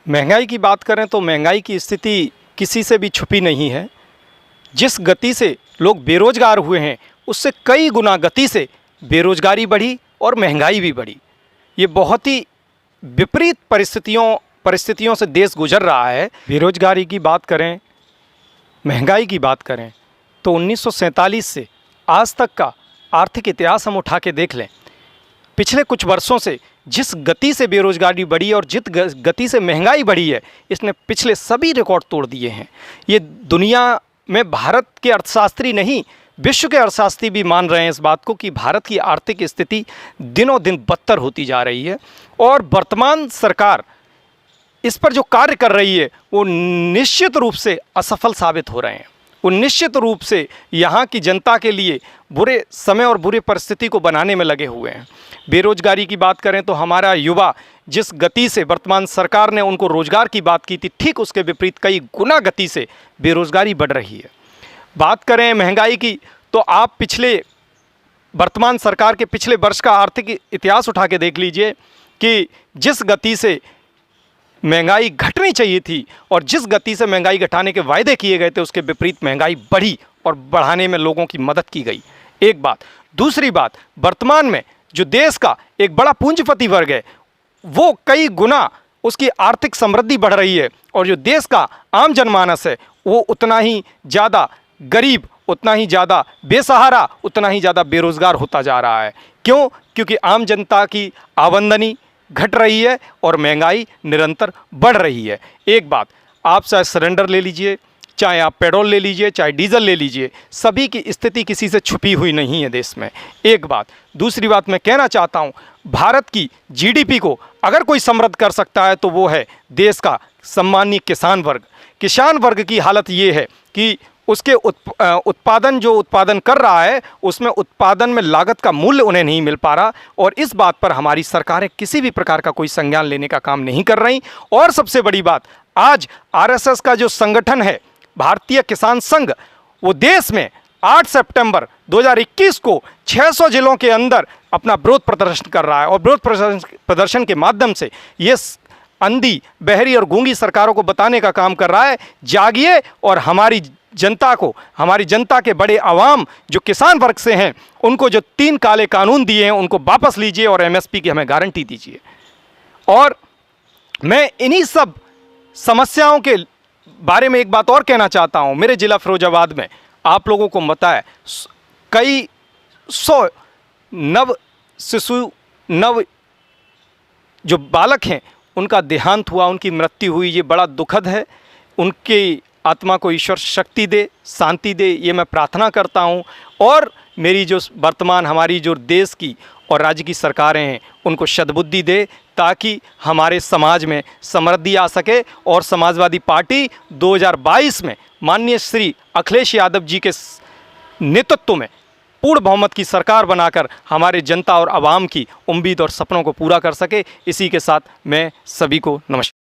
महंगाई की बात करें तो महंगाई की स्थिति किसी से भी छुपी नहीं है। जिस गति से लोग बेरोजगार हुए हैं उससे कई गुना गति से बेरोजगारी बढ़ी और महंगाई भी बढ़ी। ये बहुत ही विपरीत परिस्थितियों से देश गुजर रहा है। बेरोजगारी की बात करें, महंगाई की बात करें तो 1947 से आज तक का आर्थिक इतिहास हम उठा के देख लें। पिछले कुछ वर्षों से जिस गति से बेरोजगारी बढ़ी और जिस गति से महंगाई बढ़ी है, इसने पिछले सभी रिकॉर्ड तोड़ दिए हैं। ये दुनिया में भारत के अर्थशास्त्री नहीं, विश्व के अर्थशास्त्री भी मान रहे हैं इस बात को कि भारत की आर्थिक स्थिति दिनों दिन बदतर होती जा रही है। और वर्तमान सरकार इस पर जो कार्य कर रही है वो निश्चित रूप से असफल साबित हो रहे हैं। वो निश्चित रूप से यहाँ की जनता के लिए बुरे समय और बुरी परिस्थिति को बनाने में लगे हुए हैं। बेरोजगारी की बात करें तो हमारा युवा जिस गति से वर्तमान सरकार ने उनको रोजगार की बात की थी, ठीक उसके विपरीत कई गुना गति से बेरोजगारी बढ़ रही है। बात करें महंगाई की तो आप वर्तमान सरकार के पिछले वर्ष का आर्थिक इतिहास उठा के देख लीजिए कि जिस गति से महंगाई घटनी चाहिए थी और जिस गति से महंगाई घटाने के वायदे किए गए थे उसके विपरीत महंगाई बढ़ी और बढ़ाने में लोगों की मदद की गई। एक बात। दूसरी बात, वर्तमान में जो देश का एक बड़ा पूंजीपति वर्ग है वो कई गुना उसकी आर्थिक समृद्धि बढ़ रही है और जो देश का आम जनमानस है वो उतना ही ज़्यादा गरीब, उतना ही ज़्यादा बेसहारा, उतना ही ज़्यादा बेरोज़गार होता जा रहा है। क्यों? क्योंकि आम जनता की आमदनी घट रही है और महंगाई निरंतर बढ़ रही है। एक बात, आप चाहे सिलेंडर ले लीजिए, चाहे आप पेट्रोल ले लीजिए, चाहे डीजल ले लीजिए, सभी की स्थिति किसी से छुपी हुई नहीं है देश में। एक बात। दूसरी बात मैं कहना चाहता हूँ, भारत की जीडीपी को अगर कोई समृद्ध कर सकता है तो वो है देश का सम्मानीय किसान वर्ग। किसान वर्ग की हालत ये है कि उसके उत्पादन कर रहा है उसमें उत्पादन में लागत का मूल्य उन्हें नहीं मिल पा रहा और इस बात पर हमारी सरकारें किसी भी प्रकार का कोई संज्ञान लेने का काम नहीं कर रही। और सबसे बड़ी बात, आज आरएसएस का जो संगठन है भारतीय किसान संघ, वो देश में 8 सितंबर 2021 को 600 जिलों के अंदर अपना विरोध प्रदर्शन कर रहा है और विरोध प्रदर्शन के माध्यम से ये अंधी, बहरी और गूंगी सरकारों को बताने का काम कर रहा है, जागिए और हमारी जनता के बड़े आवाम जो किसान वर्ग से हैं उनको जो 3 काले कानून दिए हैं उनको वापस लीजिए और एमएसपी की हमें गारंटी दीजिए। और मैं इन्हीं सब समस्याओं के बारे में एक बात और कहना चाहता हूं। मेरे ज़िला फिरोजाबाद में आप लोगों को पता है कई 100 नव जो बालक हैं उनका देहांत हुआ, उनकी मृत्यु हुई। ये बड़ा दुखद है। उनकी आत्मा को ईश्वर शक्ति दे, शांति दे, ये मैं प्रार्थना करता हूँ। और मेरी जो वर्तमान हमारी जो देश की और राज्य की सरकारें हैं उनको सद्बुद्धि दे ताकि हमारे समाज में समृद्धि आ सके और समाजवादी पार्टी 2022 में माननीय श्री अखिलेश यादव जी के नेतृत्व में पूर्ण बहुमत की सरकार बनाकर हमारे जनता और आवाम की उम्मीद और सपनों को पूरा कर सके। इसी के साथ मैं सभी को नमस्कार।